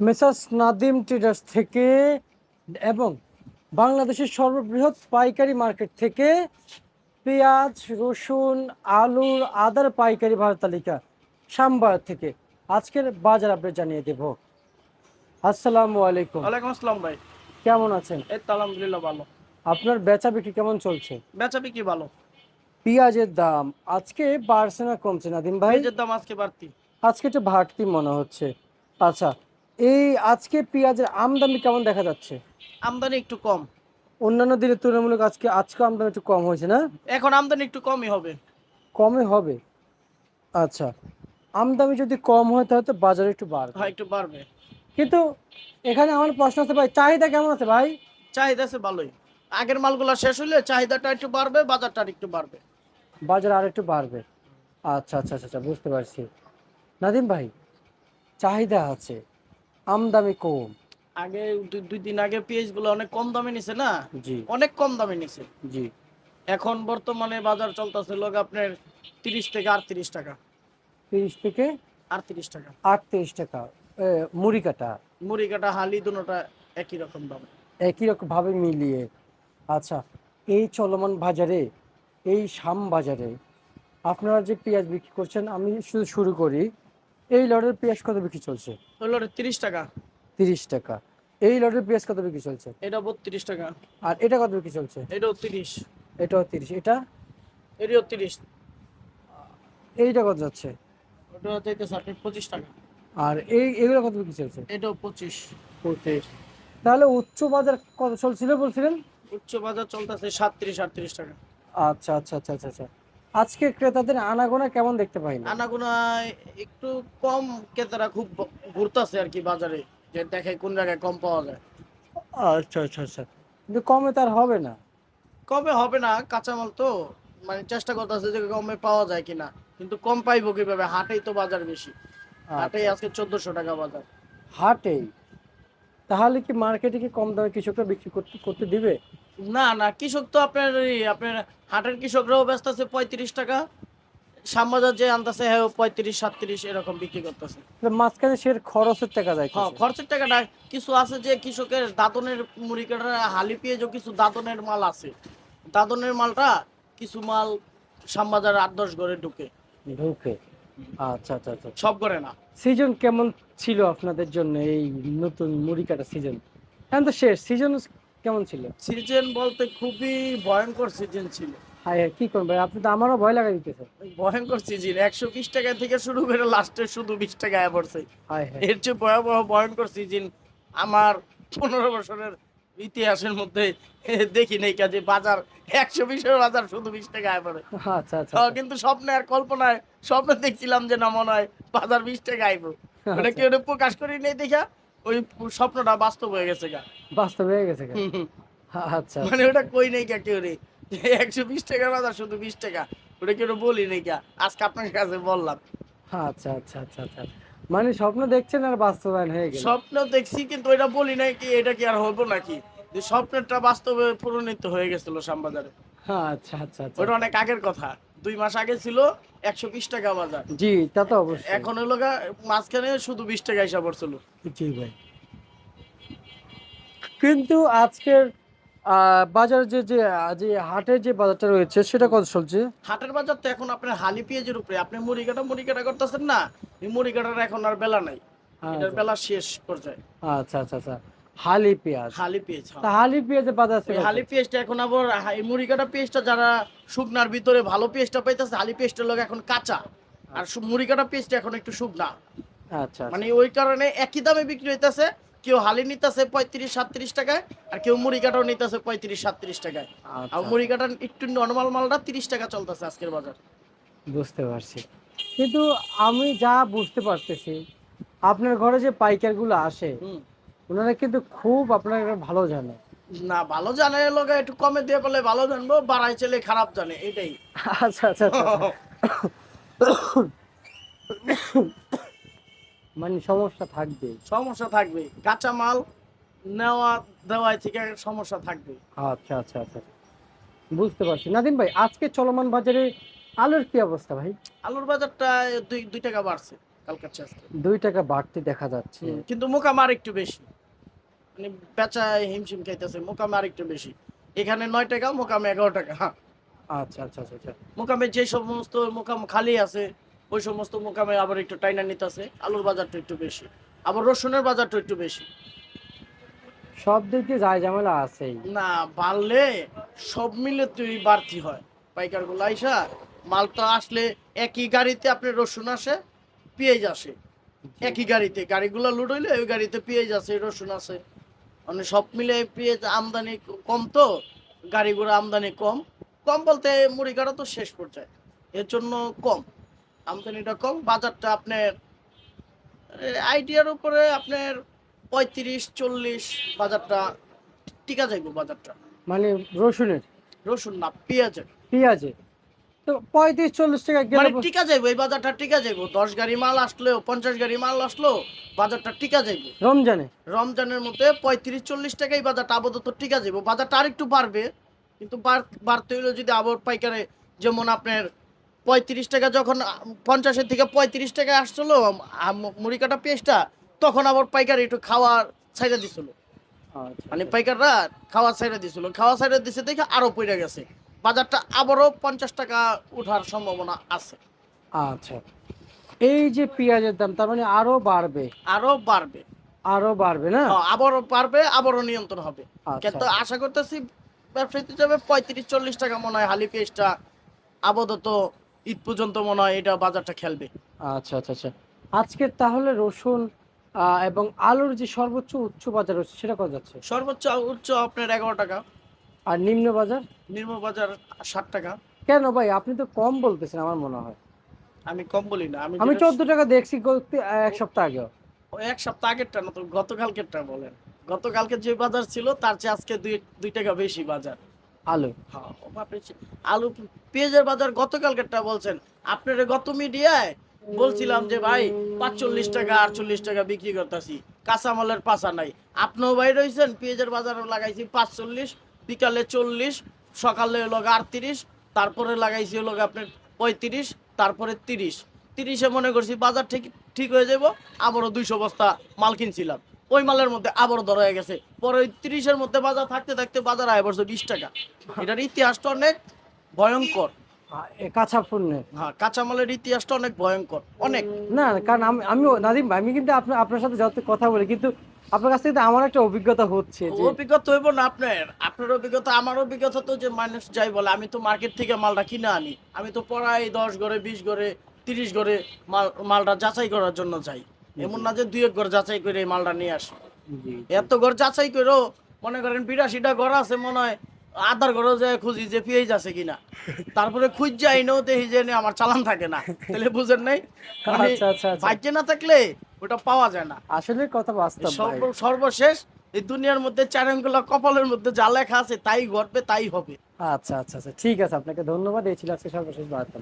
Messrs Nadim traders থেকে এবং বাংলাদেশের সর্ববৃহৎ পাইকারি মার্কেট থেকে পেঁয়াজ, রসুন, আলুর, আদার পাইকারি বাজার তালিকা সাম্বার থেকে আজকের বাজার আপডেট জানিয়ে দেব। আসসালামু আলাইকুম। ওয়ালাইকুম আসসালাম ভাই। কেমন আছেন? এই তো আলহামদুলিল্লাহ ভালো। আপনার বেচা বিক্রি কেমন চলছে? বেচা বিক্রি ভালো। পেঁয়াজের দাম আজকে বাড়ছে না কমছে নাদিম ভাই? পেঁয়াজের দাম আজকে বাড়তি। আজকে একটু বাড়তি মনে হচ্ছে। আচ্ছা, এই আজকে পেঁয়াজের আমদানি কেমন দেখা যাচ্ছে? আমদানি একটু কম। অন্যান্য দিনের তুলনামূলক আজকে আমদানি একটু কম হয়েছে না? এখন আমদানি একটু কমই হবে। কমে হবে। আচ্ছা, আমদানি যদি কম হয় তাহলে তো বাজারে একটু বাড়বে। হ্যাঁ, একটু বাড়বে। কিন্তু এখানে আমার প্রশ্ন আছে ভাই, চাহিদা কেমন আছে ভাই? চাহিদা আছে ভালোই। আগের মালগুলা শেষ হইলে চাহিদাটা একটু বাড়বে, বাজারটা একটু বাড়বে। বাজার আর একটু বাড়বে। আচ্ছা আচ্ছা আচ্ছা আচ্ছা, বুঝতে পারছি। নাদিম ভাই, চাহিদা আছে, আমদানি কম। আগে দুই দিন আগে পেঁয়াজ গুলো অনেক কম দামে নিছে না? জি অনেক কম দামে নিছে। জি। এখন বর্তমানে বাজার চলতেছে লোক আপনার 30 থেকে 38 টাকা। 30 থেকে 38 টাকা। 38 টাকা। মুড়ি কাটা মুড়ি কাটা হালি দুটোটা একই রকম দাম। একই রকম ভাবে মিলিয়ে। আচ্ছা, এই চলমান বাজারে, এই বাজারে আপনারা যে পেঁয়াজ বিক্রি করছেন, আমি শুধু শুরু করি। এই লটের পেঁয়াজ কত বিক্রি চলছে? হলো 30 টাকা। 30 টাকা। এই লটের পেঁয়াজ কত বিক্রি চলছে? এটা 32 টাকা। আর এটা কত বিক্রি চলছে? এটাও 30। এটাও 30। এটা এটাও 30। এইটা কত যাচ্ছে? ওটা চাইতেছে আপনি 25 টাকা। আর এগুলো কত বিক্রি চলছে? এটাও 25। 25। তাহলে উচ্চ বাজার কত চলছিল বলছিলেন? উচ্চ বাজার চলতেছে 37-38 টাকা। আচ্ছা আচ্ছা আচ্ছা আচ্ছা আচ্ছা। আজকে ক্রেতাদের আনাগোনা কেমন দেখতে পাইলেন? আনাগোনায় একটু কম, ক্রেতারা খুব ঘুরতেছে আর কি বাজারে, যে দেখে কোন জায়গায় কম পাওয়া যায়। আচ্ছা আচ্ছা আচ্ছা। কিন্তু কমে তার হবে না। কমে হবে না, কাঁচামাল তো। মানে চেষ্টা করতেছে যে কমে পাওয়া যায় কিনা, কিন্তু কম পাইবো কিভাবে? হাটেই তো বাজার বেশি। হাটেই আচ্ছা, আজকে 1400 টাকা বাজার। হাটেই? তাহলে কি মার্কেটে কি কম দামে কৃষকরা বিক্রি করতে করতে দিবে? না না, কৃষক তো আপনার হাটের কৃষকরাও ব্যস্ত আছে 35 টাকা। শ্যামবাজার যে আনতেছে হ্যাঁ 35-37 এরকম বিক্রি করতেছে। তাহলে মাঝখানে সে খরচের টাকা হ্যাঁ, যাইতেছে। খরচের টাকাটা কিছু আছে, যে কৃষকের দাদনের মুড়ি কাটার হালি পেঁয়াজও কিছু দাদনের মাল আছে। দাদনের মালটা কিছু মাল শ্যামবাজার 8-10 ঘরে ঢুকে। ঢুকে। আচ্ছা আচ্ছা আচ্ছা। সব করে না। সিজন কেমন ছিল আপনাদের জন্য, এই নতুন মুড়ি কাটা সিজন? এখন তো শেষ সিজন। কেমন ছিল? সিজন বলতে খুবই ভয়ঙ্কর সিজন ছিল। হায় হায়, কি করবেন আপনি? তো আমারও ভয় লাগা দিতেছে। ভয়ঙ্কর সিজন, 120 টাকা থেকে শুরু করে লাস্টে শুধু 20 টাকা আয় পড়ছে। হায় হায়। এর চেয়ে ভয়াবহ ভয়ঙ্কর সিজন আমার 15 বছরের ইতিহাসের মধ্যে দেখি নাই, কাজে বাজার 120-এর বাজার শুধু 20 টাকা আয় পড়ে। আচ্ছা আচ্ছা আচ্ছা কিন্তু স্বপ্নে আর কল্পনায় স্বপ্নে দেখছিলাম যে না, মনে হয় বাজার 20 টাকা আইবো। ওটা আচ্ছা। কেউ প্রকাশ করি নেই দেখা ওই স্বপ্নটা বাস্তব হয়ে গেছে গা। বাস্তব হয়ে গেছে কেন? হুম, হুম। আচ্ছা মানে আচ্ছা ওটা কই নেই গা কেউ রে, 120 টাকার বাজার শুধু 20 টাকা। ওটা কেউ বলি নেই গা, আজকে আপনার কাছে বললাম। আচ্ছা আচ্ছা আচ্ছা আচ্ছা। মানে স্বপ্ন দেখছেন আর বাস্তবায়ন হয়ে গেল। স্বপ্ন দেখছি কিন্তু ওইটা বলি নাই, কি এটা কি আর হবো নাকি, যে স্বপ্নটা বাস্তবে পরিণত হয়ে গেছিল শ্যামবাজারে। আচ্ছা আচ্ছা আচ্ছা ওটা আচ্ছা। অনেক আগের কথা। 2 মাস আগে ছিল 120 টাকা বাজার। জি, তা তো অবশ্যই। এখন হলো গা মাঝখানে শুধু 20 টাকা হিসাব পড়ছিল। জি ভাই। কিন্তু আজকের বাজার যে যে যে হাটের যে বাজারটা রয়েছে সেটা কত চলছে? হাটের বাজার তো এখন আপনার হালি পেঁয়াজের উপরে, আপনি মুড়ি কাটা করতেছেন না, এই মুড়ি কাটার এখন আর বেলা নাই। এটার আচ্ছা বেলা শেষ পর্যায়ে। আচ্ছা আচ্ছা আচ্ছা। হালি পেঁয়াজ। হালি পেঁয়াজ, তা হ্যাঁ। হালি পেঁয়াজের বাজার আছে ওই কত? হালি পেঁয়াজটা এখন আবার এই মুড়ি কাটা পেঁয়াজটা যারা শুকনার ভিতরে ভালো পেঁয়াজটা পাইতেছে, হালি পেঁয়াজটার লোক এখন কাঁচা। আর মুড়ি কাটা পেঁয়াজটা এখন একটু শুকনা। আচ্ছা মানে আচ্ছা ওই কারণে একই দামে বিক্রি হইতেছে। কেউ হালি নিতেছে 35-37 টাকায়, আর কেউ মুড়ি কাটাও নিতেছে 35-37 টাকায়। আর আচ্ছা মুড়ি আচ্ছা। কাটা একটু নর্মাল মালটা 30 টাকা চলতেছে আজকের বাজার। বুঝতে পারছি। কিন্তু আমি যা বুঝতে পারতেছি, আপনার ঘরে যে পাইকারগুলো আসে হুম। ওনারা কিন্তু খুব আপনার ভালো জানে। না, ভালো জানে লোক একটু কমে দিয়ে বলে ভালো জানবো, বাড়াই চলে খারাপ জানে, এটাই। আচ্ছা আচ্ছা আচ্ছা আচ্ছা। মানে সমস্যা থাকবে। সমস্যা থাকবে, কাঁচা মাল নেওয়া দেওয়ায় থেকে সমস্যা থাকবে। আচ্ছা আচ্ছা আচ্ছা, বুঝতে পারছি। নাদিম ভাই, আজকে চলমান বাজারে আলুর কি অবস্থা ভাই? আলুর বাজারটা 2 টাকা বাড়ছে কালকে আজকে 2 টাকা বাড়তি দেখা যাচ্ছে। কিন্তু মোকাম আর একটু বেশি, মানে বেচা হিমশিম খাইতেছে, মোকামে আর একটু বেশি। এখানে 9 টাকা, মোকামে 11 টাকা। আচ্ছা আচ্ছা আচ্ছা আচ্ছা। মোকামে যে সমস্ত মোকাম খালি আছে ওই সমস্ত মোকামে আবার একটু টাইনা নিতেছে। আলুর বাজারটা একটু বেশি, আবার রসুনের বাজারটা একটু বেশি। সব দিক দিয়ে যায় ঝামেলা আছেই। না বাড়লে সব মিলে তুই বাড়তি হয়। পাইকার গুলো আইসা মালটা আসলে একই গাড়িতে আপনার রসুন আসে, পেঁয়াজ আসে। জি। একই গাড়িতে গাড়িগুলো লোড হইলে ওই গাড়িতে পেঁয়াজ আছে, রসুন আছে। মানে সব মিলে পেঁয়াজ আমদানি কম, তো গাড়িগুলো আমদানি কম। কম বলতে মুড়ি কাটা তো শেষ পর্যায়ে, এর জন্য কম আমদানিটা কম। বাজারটা আপনার আইডিয়ার উপরে আপনার 35-40 বাজারটা টিকা যাইব বাজারটা। মানে রসুনের, রসুন না, পেঁয়াজের। পেঁয়াজে তো 35-40 টাকা গেলে মানে টিকা যাইব এই বাজারটা, টিকা যাইব। 10 গাড়ি মাল আসলেও, 50 গাড়ি মাল আসলো, বাজারটা টিকা যাইব। রমজানে। রমজানের মধ্যে 35-40 টাকা এই বাজারটা আপাতত টিকা যাইব। বাজারটা আর একটু বাড়বে, কিন্তু বাড়তে হইলে যদি আবার পাইকারে, যেমন আপনার 35 টাকা যখন 50-এর থেকে 35 টাকা আসছিল মুড়ি কাটা পেঁয়াজটা, তখন আবার পাইকারি একটু খাওয়ার ছাইড়া দিছিল। আচ্ছা মানে আচ্ছা। পাইকাররা খাওয়া ছাইড়া দিছিল, খাওয়া ছাইড়া দিছে দেখে আরো পড়ে গেছে। বাজারটা আবারও 50 টাকা উঠার সম্ভাবনা আছে। আচ্ছা, এই যে পেঁয়াজের দাম তার মানে আরো বাড়বে। আরো বাড়বে। আরো বাড়বে না? হ্যাঁ, আবারও পারবে, আবারও নিয়ন্ত্রণ হবে। আচ্ছা কিন্তু আশা করতেছি ব্যবসায়ী হিসাবে 35-40 টাকা মনে হয় হালি পেঁয়াজটা আপাতত ঈদ পর্যন্ত মনে হয় এটা বাজারটা খেলবে। আচ্ছা আচ্ছা আচ্ছা। আজকের তাহলে রসুন এবং আলুর যে সর্বোচ্চ উচ্চ বাজার হচ্ছে সেটা কত যাচ্ছে? সর্বোচ্চ উচ্চ আপনার 11 টাকা, আর নিম্ন বাজার? নিম্ন বাজার 60 টাকা। কেন ভাই, আপনি তো কম বলতেছেন আমার মনে হয়। আমি কম বলি না, আমি আমি যেটা 14 টাকা দেখছি এক সপ্তাহ আগেও। ওই এক সপ্তাহ আগেরটা না তো, গতকালকেরটা বলেন। গতকালকে যে বাজার ছিল তার চেয়ে আজকে 2 টাকা বেশি বাজার। আলু। হ্যাঁ, ও বাপরে, আলু পেঁয়াজের বাজার গতকালকেরটা বলছেন। আপনার গত মিডিয়ায় বলছিলাম যে ভাই 45 টাকা 48 টাকা বিক্রি করতেছি, কাঁচামালের পাশা নাই। আপনিও ভাই রয়েছেন, পেঁয়াজের বাজার লাগাইছি 45, বিকালে 40, সকালে হলো 38, তারপরে লাগাইছি হলো আপনার 35, তারপরে 30। মনে করছি বাজার ঠিক ঠিক হয়ে যাব, আবারও 200 বস্তা মাল কিনছিলাম, ওই মালের মধ্যে আবারও ধরা হয়ে গেছে। পরে ওই 30-এর মধ্যে বাজার থাকতে থাকতে বাজার আয় পড়ছে 20 টাকা। এটার ইতিহাসটা অনেক ভয়ঙ্কর। কাঁচা পণ্যে। হ্যাঁ, কাঁচামালের ইতিহাসটা অনেক ভয়ঙ্কর, অনেক। না, কারণ আমিও নাদিম ভাই, আমি কিন্তু আপনার সাথে যত কথা বলি, কিন্তু আপনার কাছ থেকে তো আমার একটা অভিজ্ঞতা হচ্ছে যে অভিজ্ঞতা হইব না আপনার অভিজ্ঞতা, আমার অভিজ্ঞতা তো যে মানুষ যাই বলে, আমি তো মার্কেট থেকে মালটা কিনে আনি। আমি তো পড়াই 10 ঘরে 20 ঘরে 30 ঘরে মালটা যাচাই করার জন্য যাই। এমন না যে 2-1 ঘর যাচাই করে এই মালটা নিয়ে আসি। জি এত ঘর যাচাই করেও মনে করেন 82টা ঘর আছে, মনে হয় আধার ঘরে যায় খুঁজি যে পেঁয়াজ আছে কিনা। তারপরে খুঁজ যাই নো দেখি যে আমার চালান থাকে না, তাহলে বুঝেন নাই। মানে আচ্ছা আচ্ছা আচ্ছা। ভাগ্যে না থাকলে ওটা পাওয়া যায় না। আসলে কথা বাস্তব ভাই। সর্বশেষ এই দুনিয়ার মধ্যে 4 আঙ্গুলা কপালের মধ্যে যা লেখা আছে তাই ঘটবে, তাই হবে। আচ্ছা আচ্ছা আচ্ছা, ঠিক আছে, আপনাকে ধন্যবাদ। এই ছিল আজকে সর্বশেষ বার্তা।